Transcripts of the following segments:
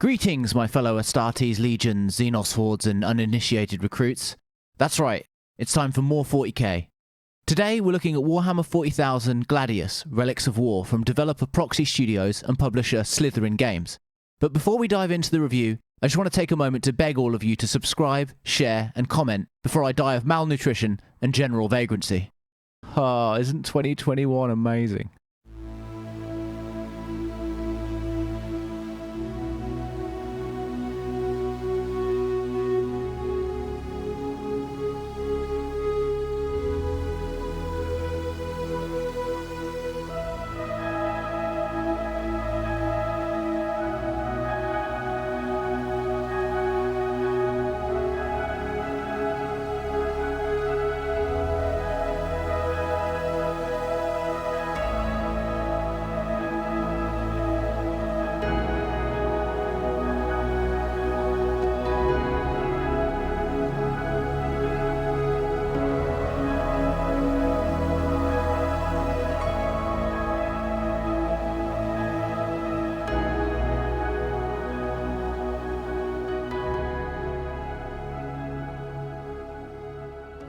Greetings, my fellow Astartes, legions, Xenos hordes, and uninitiated recruits. That's right, it's time for more 40k. Today we're looking at Warhammer 40,000 Gladius, Relics of War from developer Proxy Studios and publisher Slitherine Games. But before we dive into the review, I just want to take a moment to beg all of you to subscribe, share, and comment before I die of malnutrition and general vagrancy. Ah, isn't 2021 amazing?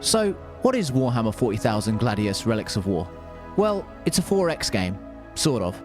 So, what is Warhammer 40,000 Gladius Relics of War? Well, it's a 4X game, sort of.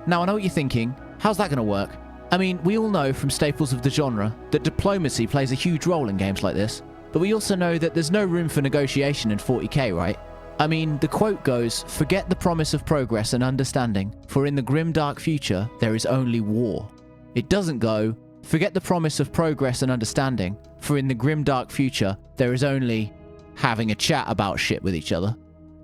Now I know what you're thinking, how's that going to work? I mean, we all know from staples of the genre that diplomacy plays a huge role in games like this, but we also know that there's no room for negotiation in 40k, right? I mean, the quote goes, "Forget the promise of progress and understanding, for in the grim dark future there is only war." It doesn't go, "Forget the promise of progress and understanding, for in the grim dark future there is only having a chat about shit with each other."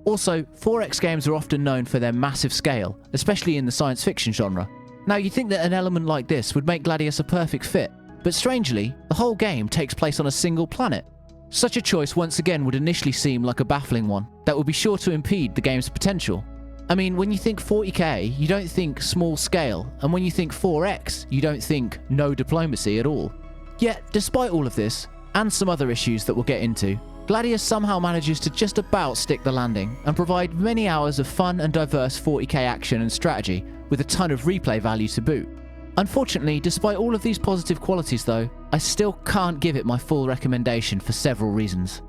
Also, 4X games are often known for their massive scale, especially in the science fiction genre. Now you'd think that an element like this would make Gladius a perfect fit, but strangely, the whole game takes place on a single planet. Such a choice once again would initially seem like a baffling one, that would be sure to impede the game's potential. I mean, when you think 40k, you don't think small scale, and when you think 4X, you don't think no diplomacy at all. Yet, despite all of this, and some other issues that we'll get into, Gladius somehow manages to just about stick the landing and provide many hours of fun and diverse 40k action and strategy with a ton of replay value to boot. Unfortunately, despite all of these positive qualities though, I still can't give it my full recommendation for several reasons.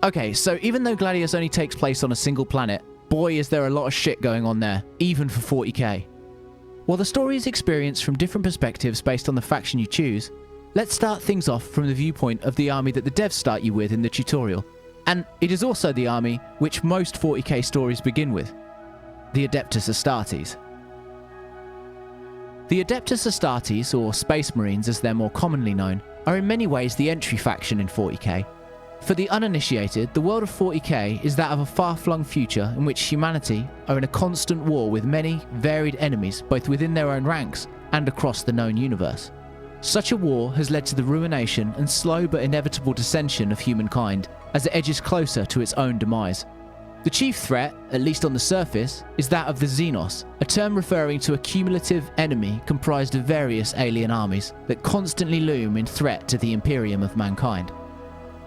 Okay, so even though Gladius only takes place on a single planet, boy is there a lot of shit going on there, even for 40k. While the story is experienced from different perspectives based on the faction you choose, let's start things off from the viewpoint of the army that the devs start you with in the tutorial. And it is also the army which most 40k stories begin with, the Adeptus Astartes. The Adeptus Astartes, or Space Marines as they're more commonly known, are in many ways the entry faction in 40k. For the uninitiated, the world of 40k is that of a far-flung future in which humanity are in a constant war with many varied enemies both within their own ranks and across the known universe. Such a war has led to the ruination and slow but inevitable dissension of humankind as it edges closer to its own demise. The chief threat, at least on the surface, is that of the Xenos, a term referring to a cumulative enemy comprised of various alien armies that constantly loom in threat to the Imperium of mankind.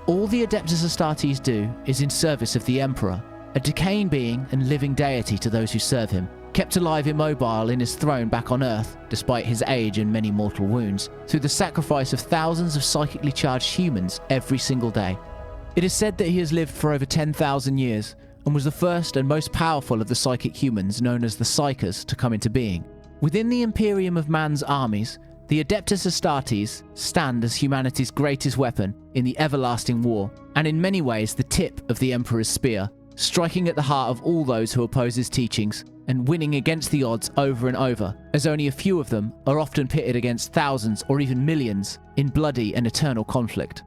All the Adeptus Astartes do is in service of the Emperor, a decaying being and living deity to those who serve him, kept alive immobile in his throne back on Earth, despite his age and many mortal wounds, through the sacrifice of thousands of psychically charged humans every single day. It is said that he has lived for over 10,000 years, and was the first and most powerful of the psychic humans known as the Psychers to come into being. Within the Imperium of man's armies, the Adeptus Astartes stand as humanity's greatest weapon in the everlasting war, and in many ways the tip of the Emperor's spear, striking at the heart of all those who oppose his teachings, and winning against the odds over and over, as only a few of them are often pitted against thousands or even millions in bloody and eternal conflict.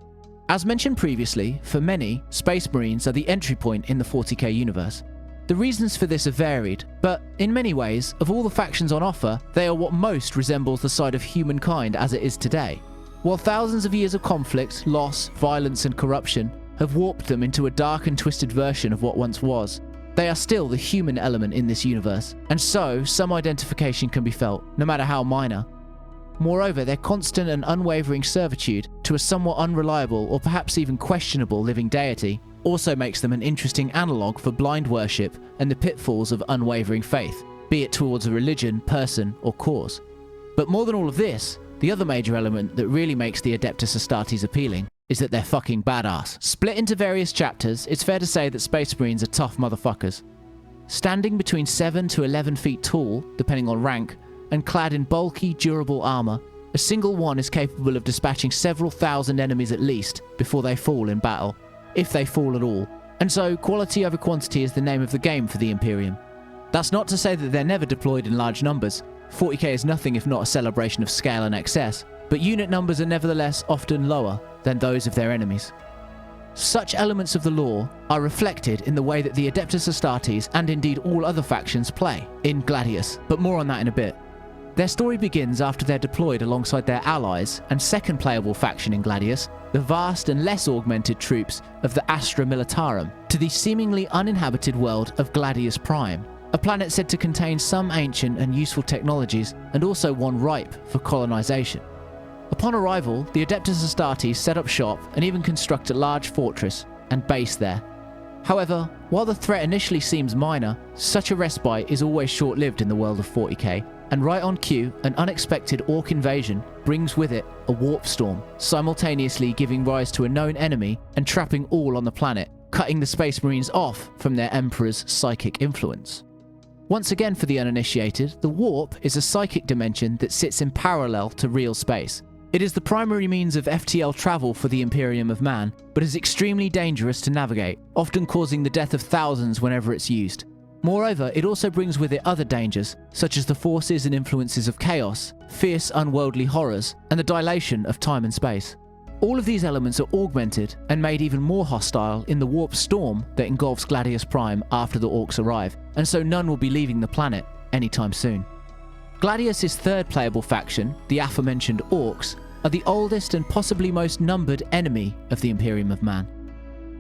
As mentioned previously, for many, Space Marines are the entry point in the 40k universe. The reasons for this are varied, but in many ways, of all the factions on offer, they are what most resembles the side of humankind as it is today. While thousands of years of conflict, loss, violence and corruption have warped them into a dark and twisted version of what once was, they are still the human element in this universe, and so some identification can be felt, no matter how minor. Moreover, their constant and unwavering servitude to a somewhat unreliable or perhaps even questionable living deity also makes them an interesting analogue for blind worship and the pitfalls of unwavering faith, be it towards a religion, person, or cause. But more than all of this, the other major element that really makes the Adeptus Astartes appealing is that they're fucking badass. Split into various chapters, it's fair to say that Space Marines are tough motherfuckers. Standing between 7 to 11 feet tall, depending on rank, and clad in bulky, durable armor, a single one is capable of dispatching several thousand enemies at least before they fall in battle, if they fall at all. And so, quality over quantity is the name of the game for the Imperium. That's not to say that they're never deployed in large numbers. 40k is nothing if not a celebration of scale and excess, but unit numbers are nevertheless often lower than those of their enemies. Such elements of the lore are reflected in the way that the Adeptus Astartes and indeed all other factions play in Gladius, but more on that in a bit. Their story begins after they're deployed alongside their allies and second playable faction in Gladius, the vast and less augmented troops of the Astra Militarum, to the seemingly uninhabited world of Gladius Prime, a planet said to contain some ancient and useful technologies and also one ripe for colonization. Upon arrival, the Adeptus Astartes set up shop and even construct a large fortress and base there. However, while the threat initially seems minor, such a respite is always short-lived in the world of 40k, and right on cue, an unexpected Ork invasion brings with it a warp storm, simultaneously giving rise to a known enemy and trapping all on the planet, cutting the Space Marines off from their Emperor's psychic influence. Once again for the uninitiated, the warp is a psychic dimension that sits in parallel to real space. It is the primary means of FTL travel for the Imperium of Man, but is extremely dangerous to navigate, often causing the death of thousands whenever it's used. Moreover, it also brings with it other dangers, such as the forces and influences of chaos, fierce unworldly horrors, and the dilation of time and space. All of these elements are augmented and made even more hostile in the warp storm that engulfs Gladius Prime after the Orks arrive, and so none will be leaving the planet anytime soon. Gladius' third playable faction, the aforementioned Orks, are the oldest and possibly most numbered enemy of the Imperium of Man.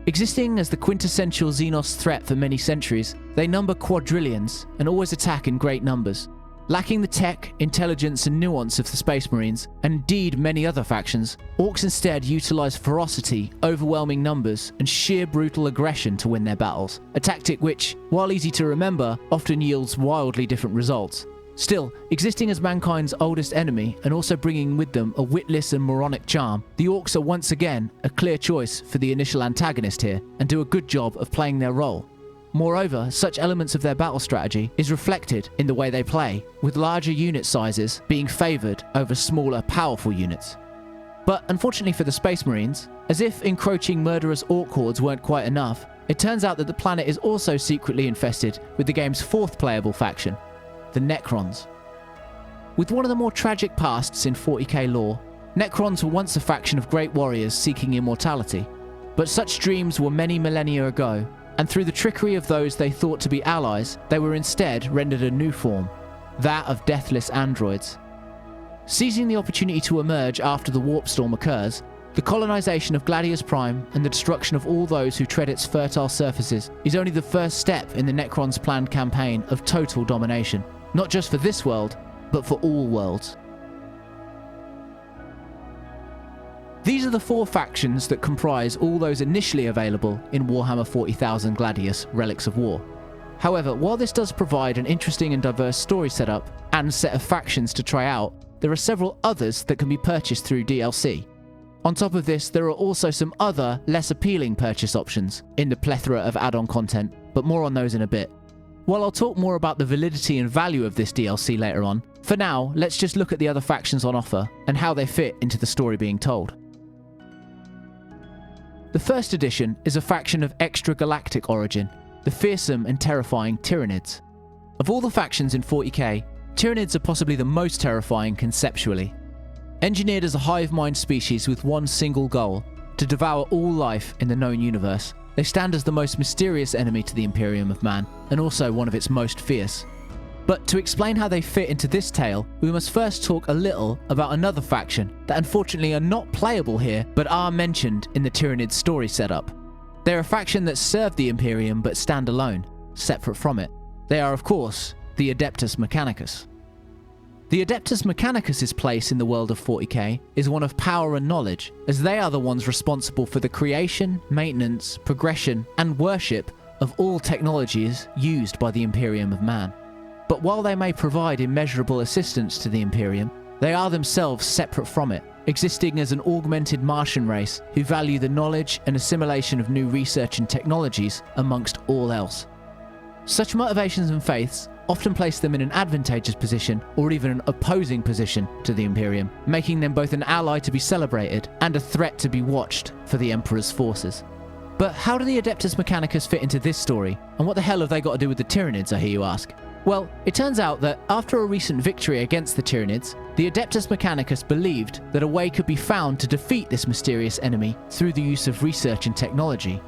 Existing as the quintessential Xenos threat for many centuries, they number quadrillions and always attack in great numbers. Lacking the tech, intelligence and nuance of the Space Marines, and indeed many other factions, Orks instead utilize ferocity, overwhelming numbers, and sheer brutal aggression to win their battles, a tactic which, while easy to remember, often yields wildly different results. Still, existing as mankind's oldest enemy and also bringing with them a witless and moronic charm, the Orks are once again a clear choice for the initial antagonist here and do a good job of playing their role. Moreover, such elements of their battle strategy is reflected in the way they play, with larger unit sizes being favoured over smaller, powerful units. But unfortunately for the Space Marines, as if encroaching murderous Ork hordes weren't quite enough, it turns out that the planet is also secretly infested with the game's fourth playable faction, the Necrons. With one of the more tragic pasts in 40k lore, Necrons were once a faction of great warriors seeking immortality, but such dreams were many millennia ago, and through the trickery of those they thought to be allies, they were instead rendered a new form, that of deathless androids. Seizing the opportunity to emerge after the warp storm occurs, the colonization of Gladius Prime and the destruction of all those who tread its fertile surfaces is only the first step in the Necrons' planned campaign of total domination, not just for this world, but for all worlds. These are the four factions that comprise all those initially available in Warhammer 40,000 Gladius Relics of War. However, while this does provide an interesting and diverse story setup and set of factions to try out, there are several others that can be purchased through DLC. On top of this, there are also some other, less appealing purchase options in the plethora of add-on content, but more on those in a bit. While I'll talk more about the validity and value of this DLC later on, for now, let's just look at the other factions on offer and how they fit into the story being told. The first edition is a faction of extragalactic origin, the fearsome and terrifying Tyranids. Of all the factions in 40k, Tyranids are possibly the most terrifying conceptually. Engineered as a hive mind species with one single goal, to devour all life in the known universe, they stand as the most mysterious enemy to the Imperium of Man, and also one of its most fierce. But to explain how they fit into this tale, we must first talk a little about another faction that unfortunately are not playable here, but are mentioned in the Tyranid story setup. They're a faction that serve the Imperium but stand alone, separate from it. They are, of course, the Adeptus Mechanicus. The Adeptus Mechanicus' place in the world of 40k is one of power and knowledge, as they are the ones responsible for the creation, maintenance, progression, and worship of all technologies used by the Imperium of Man. But while they may provide immeasurable assistance to the Imperium, they are themselves separate from it, existing as an augmented Martian race who value the knowledge and assimilation of new research and technologies amongst all else. Such motivations and faiths often place them in an advantageous position or even an opposing position to the Imperium, making them both an ally to be celebrated and a threat to be watched for the Emperor's forces. But how do the Adeptus Mechanicus fit into this story, and what the hell have they got to do with the Tyranids, I hear you ask? Well, it turns out that after a recent victory against the Tyranids, the Adeptus Mechanicus believed that a way could be found to defeat this mysterious enemy through the use of research and technology.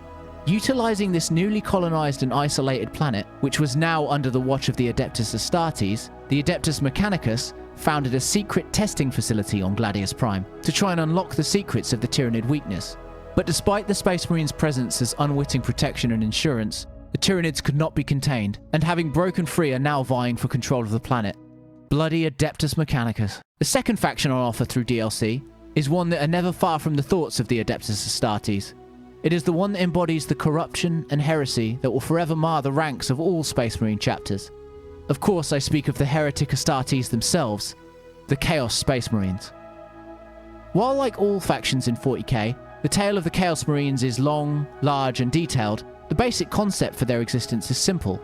Utilizing this newly colonized and isolated planet, which was now under the watch of the Adeptus Astartes, the Adeptus Mechanicus founded a secret testing facility on Gladius Prime to try and unlock the secrets of the Tyranid weakness. But despite the Space Marines' presence as unwitting protection and insurance, the Tyranids could not be contained, and having broken free are now vying for control of the planet. Bloody Adeptus Mechanicus. The second faction on offer through DLC is one that are never far from the thoughts of the Adeptus Astartes. It is the one that embodies the corruption and heresy that will forever mar the ranks of all Space Marine chapters. Of course, I speak of the heretic Astartes themselves, the Chaos Space Marines. While like all factions in 40k, the tale of the Chaos Marines is long, large and detailed, the basic concept for their existence is simple.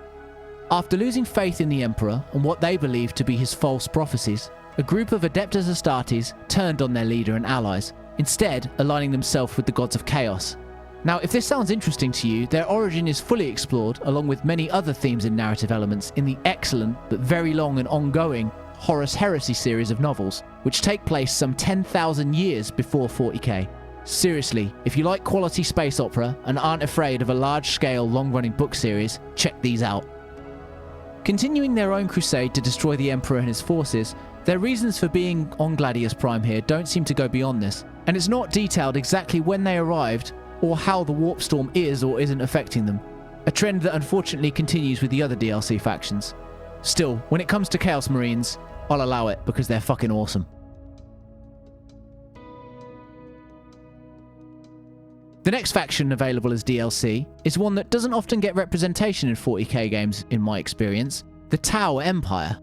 After losing faith in the Emperor and what they believed to be his false prophecies, a group of Adeptus Astartes turned on their leader and allies, instead aligning themselves with the gods of Chaos. Now, if this sounds interesting to you, their origin is fully explored, along with many other themes and narrative elements, in the excellent, but very long and ongoing, Horus Heresy series of novels, which take place some 10,000 years before 40k. Seriously, if you like quality space opera and aren't afraid of a large-scale, long-running book series, check these out. Continuing their own crusade to destroy the Emperor and his forces, their reasons for being on Gladius Prime here don't seem to go beyond this, and it's not detailed exactly when they arrived or how the warp storm is or isn't affecting them, a trend that unfortunately continues with the other DLC factions. Still, when it comes to Chaos Marines, I'll allow it because they're fucking awesome. The next faction available as DLC is one that doesn't often get representation in 40k games in my experience, the Tau Empire.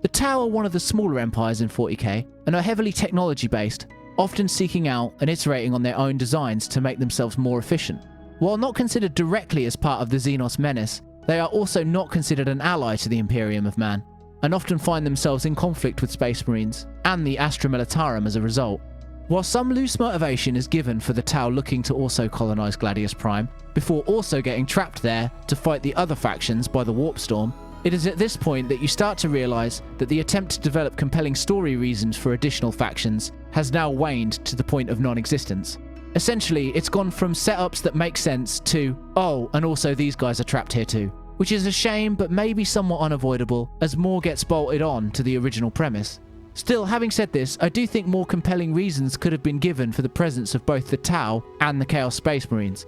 The Tau are one of the smaller empires in 40k and are heavily technology based, often seeking out and iterating on their own designs to make themselves more efficient. While not considered directly as part of the Xenos Menace, they are also not considered an ally to the Imperium of Man, and often find themselves in conflict with Space Marines and the Astra Militarum as a result. While some loose motivation is given for the Tau looking to also colonize Gladius Prime, before also getting trapped there to fight the other factions by the Warp Storm, it is at this point that you start to realize that the attempt to develop compelling story reasons for additional factions has now waned to the point of non-existence. Essentially, it's gone from setups that make sense to, oh, and also these guys are trapped here too. Which is a shame, but maybe somewhat unavoidable, as more gets bolted on to the original premise. Still, having said this, I do think more compelling reasons could have been given for the presence of both the Tau and the Chaos Space Marines.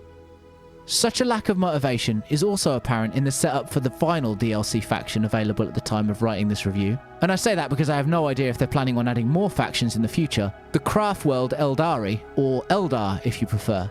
Such a lack of motivation is also apparent in the setup for the final DLC faction available at the time of writing this review, and I say that because I have no idea if they're planning on adding more factions in the future, the Craftworld Eldari, or Eldar if you prefer.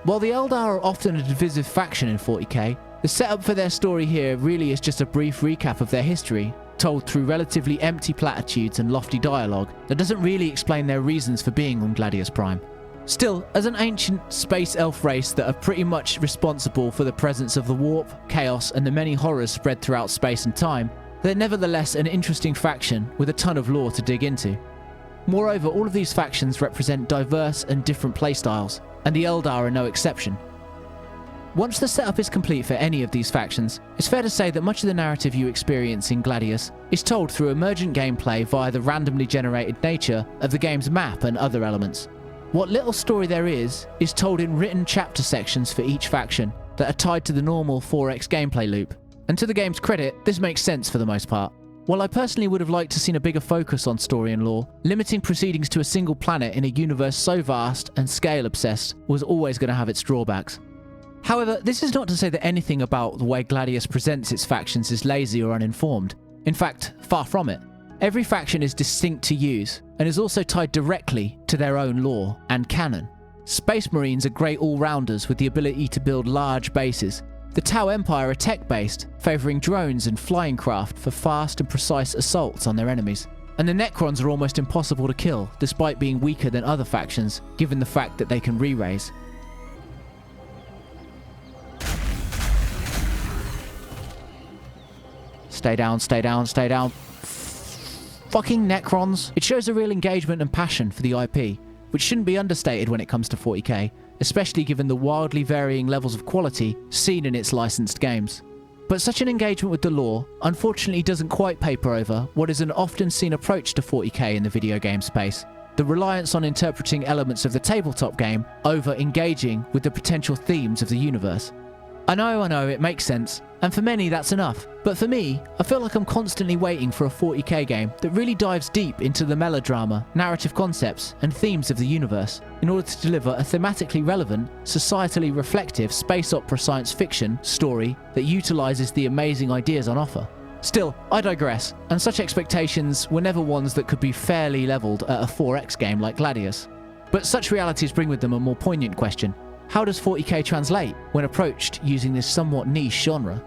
While the Eldar are often a divisive faction in 40k, the setup for their story here really is just a brief recap of their history, told through relatively empty platitudes and lofty dialogue that doesn't really explain their reasons for being on Gladius Prime. Still, as an ancient space elf race that are pretty much responsible for the presence of the warp, chaos, and the many horrors spread throughout space and time, they're nevertheless an interesting faction with a ton of lore to dig into. Moreover, all of these factions represent diverse and different playstyles, and the Eldar are no exception. Once the setup is complete for any of these factions, it's fair to say that much of the narrative you experience in Gladius is told through emergent gameplay via the randomly generated nature of the game's map and other elements. What little story there is told in written chapter sections for each faction that are tied to the normal 4x gameplay loop. And to the game's credit, this makes sense for the most part. While I personally would have liked to seen a bigger focus on story and lore, limiting proceedings to a single planet in a universe so vast and scale-obsessed was always going to have its drawbacks. However, this is not to say that anything about the way Gladius presents its factions is lazy or uninformed. In fact, far from it. Every faction is distinct to use, and is also tied directly to their own lore and canon. Space Marines are great all-rounders with the ability to build large bases. The Tau Empire are tech-based, favouring drones and flying craft for fast and precise assaults on their enemies. And the Necrons are almost impossible to kill, despite being weaker than other factions, given the fact that they can re-raise. Stay down, stay down, stay down. Fucking Necrons. It shows a real engagement and passion for the IP, which shouldn't be understated when it comes to 40k, especially given the wildly varying levels of quality seen in its licensed games. But such an engagement with the lore unfortunately doesn't quite paper over what is an often seen approach to 40k in the video game space: the reliance on interpreting elements of the tabletop game over engaging with the potential themes of the universe. I know, it makes sense, and for many that's enough, but for me, I feel like I'm constantly waiting for a 40k game that really dives deep into the melodrama, narrative concepts, and themes of the universe, in order to deliver a thematically relevant, societally reflective space opera science fiction story that utilises the amazing ideas on offer. Still, I digress, and such expectations were never ones that could be fairly levelled at a 4X game like Gladius. But such realities bring with them a more poignant question. How does 40k translate when approached using this somewhat niche genre?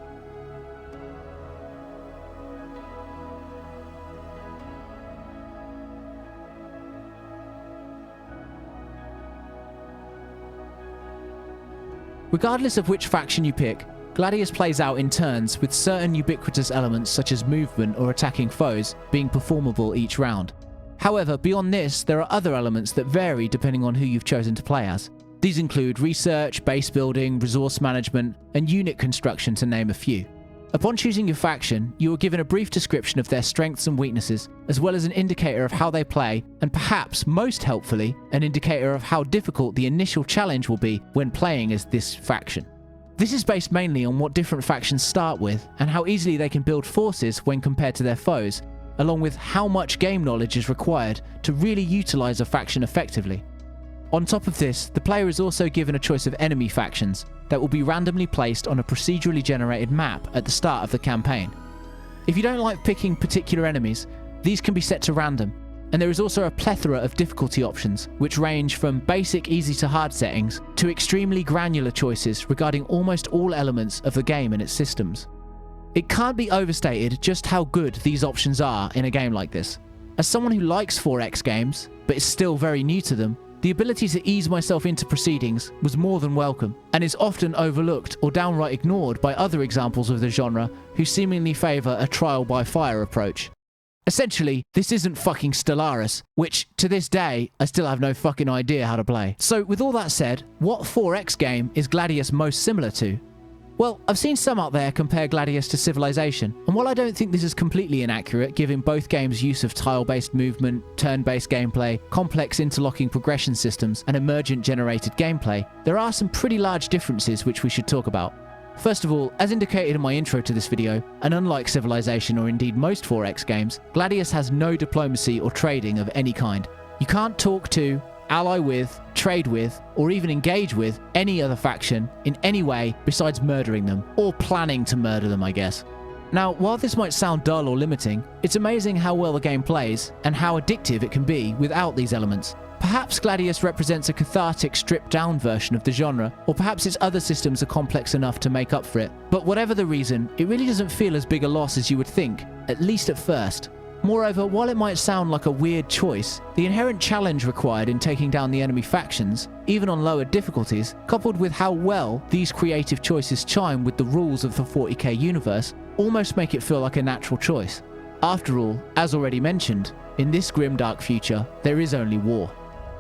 Regardless of which faction you pick, Gladius plays out in turns, with certain ubiquitous elements such as movement or attacking foes being performable each round. However, beyond this, there are other elements that vary depending on who you've chosen to play as. These include research, base building, resource management, and unit construction, to name a few. Upon choosing your faction, you are given a brief description of their strengths and weaknesses, as well as an indicator of how they play, and perhaps, most helpfully, an indicator of how difficult the initial challenge will be when playing as this faction. This is based mainly on what different factions start with, and how easily they can build forces when compared to their foes, along with how much game knowledge is required to really utilise a faction effectively. On top of this, the player is also given a choice of enemy factions that will be randomly placed on a procedurally generated map at the start of the campaign. If you don't like picking particular enemies, these can be set to random, and there is also a plethora of difficulty options, which range from basic easy to hard settings to extremely granular choices regarding almost all elements of the game and its systems. It can't be overstated just how good these options are in a game like this. As someone who likes 4X games, but is still very new to them, the ability to ease myself into proceedings was more than welcome, and is often overlooked or downright ignored by other examples of the genre who seemingly favour a trial by fire approach. Essentially, this isn't fucking Stellaris, which, to this day, I still have no fucking idea how to play. So with all that said, what 4X game is Gladius most similar to? Well, I've seen some out there compare Gladius to Civilization, and while I don't think this is completely inaccurate given both games' use of tile-based movement, turn-based gameplay, complex interlocking progression systems, and emergent generated gameplay, there are some pretty large differences which we should talk about. First of all, as indicated in my intro to this video, and unlike Civilization or indeed most 4X games, Gladius has no diplomacy or trading of any kind. You can't talk to, ally with, trade with, or even engage with any other faction in any way besides murdering them, or planning to murder them, I guess. Now, while this might sound dull or limiting, it's amazing how well the game plays and how addictive it can be without these elements. Perhaps Gladius represents a cathartic, stripped-down version of the genre, or perhaps its other systems are complex enough to make up for it. But whatever the reason, it really doesn't feel as big a loss as you would think, at least at first. Moreover, while it might sound like a weird choice, the inherent challenge required in taking down the enemy factions, even on lower difficulties, coupled with how well these creative choices chime with the rules of the 40k universe, almost make it feel like a natural choice. After all, as already mentioned, in this grimdark future, there is only war.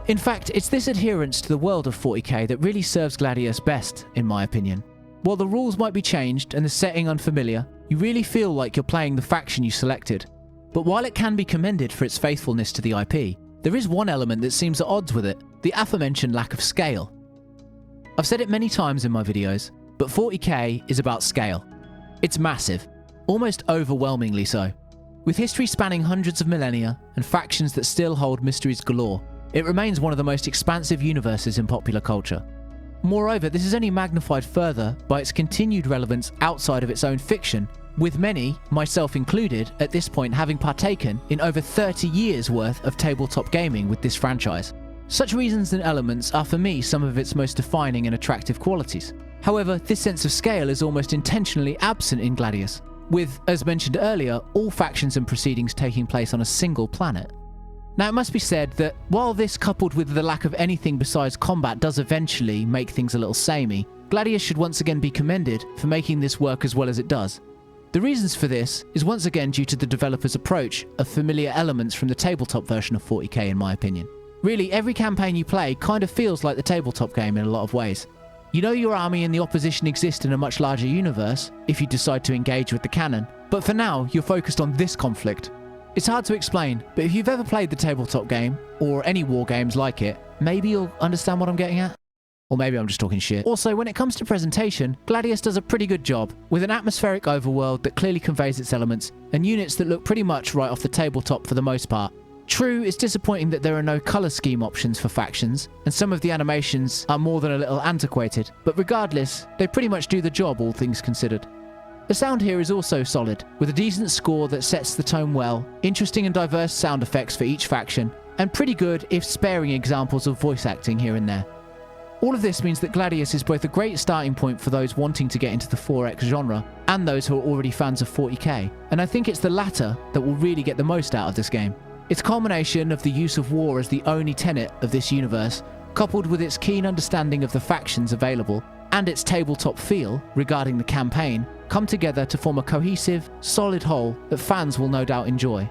In fact, it's this adherence to the world of 40k that really serves Gladius best, in my opinion. While the rules might be changed and the setting unfamiliar, you really feel like you're playing the faction you selected. But while it can be commended for its faithfulness to the IP, there is one element that seems at odds with it: the aforementioned lack of scale. I've said it many times in my videos, but 40k is about scale. It's massive, almost overwhelmingly so. With history spanning hundreds of millennia and factions that still hold mysteries galore, it remains one of the most expansive universes in popular culture. Moreover, this is only magnified further by its continued relevance outside of its own fiction, with many, myself included, at this point having partaken in over 30 years worth of tabletop gaming with this franchise. Such reasons and elements are for me some of its most defining and attractive qualities. However, this sense of scale is almost intentionally absent in Gladius, with, as mentioned earlier, all factions and proceedings taking place on a single planet. Now, it must be said that while this, coupled with the lack of anything besides combat, does eventually make things a little samey, Gladius should once again be commended for making this work as well as it does. The reasons for this is once again due to the developer's approach of familiar elements from the tabletop version of 40k, in my opinion. Really, every campaign you play kind of feels like the tabletop game in a lot of ways. You know your army and the opposition exist in a much larger universe, if you decide to engage with the canon, but for now, you're focused on this conflict. It's hard to explain, but if you've ever played the tabletop game, or any war games like it, maybe you'll understand what I'm getting at. Or maybe I'm just talking shit. Also, when it comes to presentation, Gladius does a pretty good job, with an atmospheric overworld that clearly conveys its elements, and units that look pretty much right off the tabletop for the most part. True, it's disappointing that there are no colour scheme options for factions, and some of the animations are more than a little antiquated, but regardless, they pretty much do the job, all things considered. The sound here is also solid, with a decent score that sets the tone well, interesting and diverse sound effects for each faction, and pretty good, if sparing, examples of voice acting here and there. All of this means that Gladius is both a great starting point for those wanting to get into the 4X genre, and those who are already fans of 40k, and I think it's the latter that will really get the most out of this game. Its culmination of the use of war as the only tenet of this universe, coupled with its keen understanding of the factions available, and its tabletop feel regarding the campaign, come together to form a cohesive, solid whole that fans will no doubt enjoy.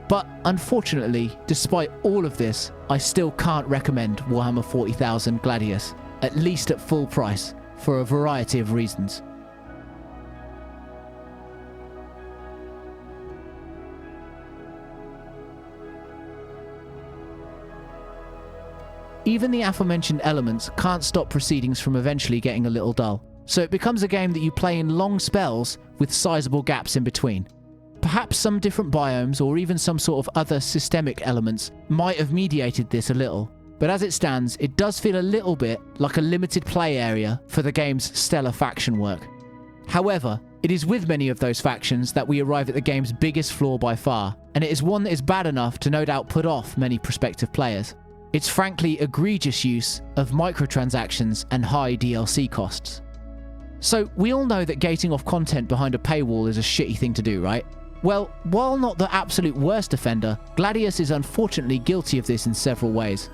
But unfortunately, despite all of this, I still can't recommend Warhammer 40,000 Gladius, at least at full price, for a variety of reasons. Even the aforementioned elements can't stop proceedings from eventually getting a little dull, so it becomes a game that you play in long spells with sizable gaps in between. Perhaps some different biomes or even some sort of other systemic elements might have mediated this a little, but as it stands, it does feel a little bit like a limited play area for the game's stellar faction work. However, it is with many of those factions that we arrive at the game's biggest flaw by far, and it is one that is bad enough to no doubt put off many prospective players. Its frankly egregious use of microtransactions and high DLC costs. So, we all know that gating off content behind a paywall is a shitty thing to do, right? Well, while not the absolute worst offender, Gladius is unfortunately guilty of this in several ways.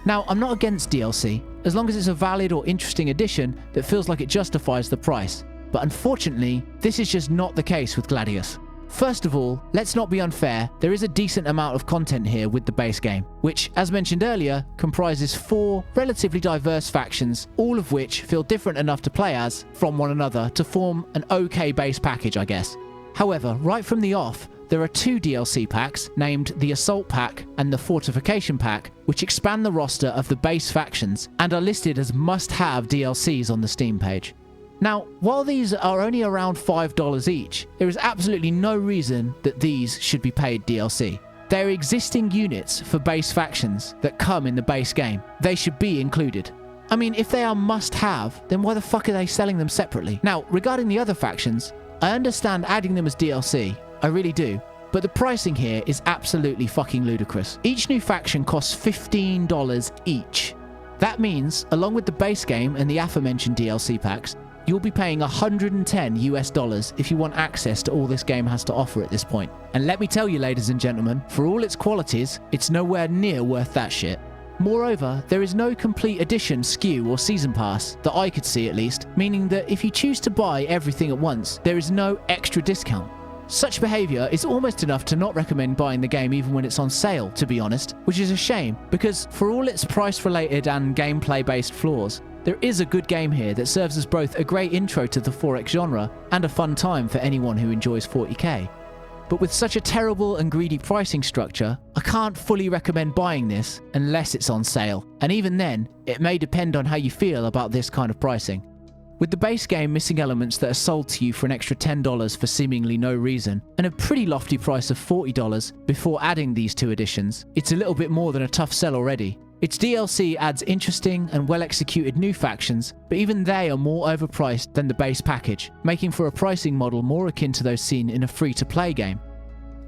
Now, I'm not against DLC, as long as it's a valid or interesting addition that feels like it justifies the price. But unfortunately, this is just not the case with Gladius. First of all, let's not be unfair, there is a decent amount of content here with the base game, which, as mentioned earlier, comprises 4 relatively diverse factions, all of which feel different enough to play as from one another to form an okay base package, I guess. However, right from the off, there are 2 DLC packs, named the Assault Pack and the Fortification Pack, which expand the roster of the base factions and are listed as must-have DLCs on the Steam page. Now, while these are only around $5 each, there is absolutely no reason that these should be paid DLC. They're existing units for base factions that come in the base game. They should be included. I mean, if they are must-have, then why the fuck are they selling them separately? Now, regarding the other factions, I understand adding them as DLC, I really do, but the pricing here is absolutely fucking ludicrous. Each new faction costs $15 each. That means, along with the base game and the aforementioned DLC packs, you'll be paying $110 if you want access to all this game has to offer at this point. And let me tell you, ladies and gentlemen, for all its qualities, it's nowhere near worth that shit. Moreover, there is no complete edition SKU or season pass, that I could see at least, meaning that if you choose to buy everything at once, there is no extra discount. Such behaviour is almost enough to not recommend buying the game even when it's on sale, to be honest, which is a shame, because for all its price-related and gameplay-based flaws, there is a good game here that serves as both a great intro to the 4X genre and a fun time for anyone who enjoys 40k. But with such a terrible and greedy pricing structure, I can't fully recommend buying this unless it's on sale, and even then, it may depend on how you feel about this kind of pricing. With the base game missing elements that are sold to you for an extra $10 for seemingly no reason, and a pretty lofty price of $40 before adding these 2 additions, it's a little bit more than a tough sell already. Its DLC adds interesting and well-executed new factions, but even they are more overpriced than the base package, making for a pricing model more akin to those seen in a free-to-play game.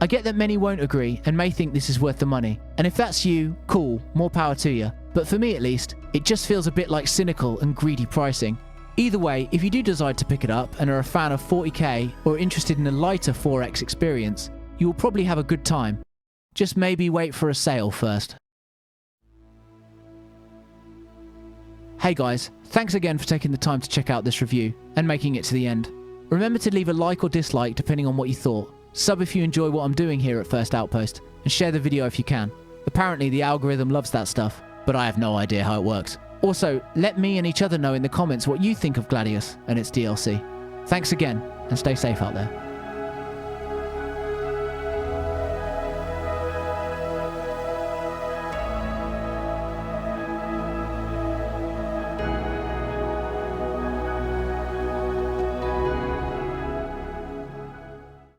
I get that many won't agree and may think this is worth the money, and if that's you, cool, more power to you. But for me at least, it just feels a bit like cynical and greedy pricing. Either way, if you do decide to pick it up and are a fan of 40k or interested in a lighter 4X experience, you will probably have a good time. Just maybe wait for a sale first. Hey guys, thanks again for taking the time to check out this review and making it to the end. Remember to leave a like or dislike depending on what you thought. Sub if you enjoy what I'm doing here at First Outpost, and share the video if you can. Apparently the algorithm loves that stuff, but I have no idea how it works. Also, let me and each other know in the comments what you think of Gladius and its DLC. Thanks again, and stay safe out there.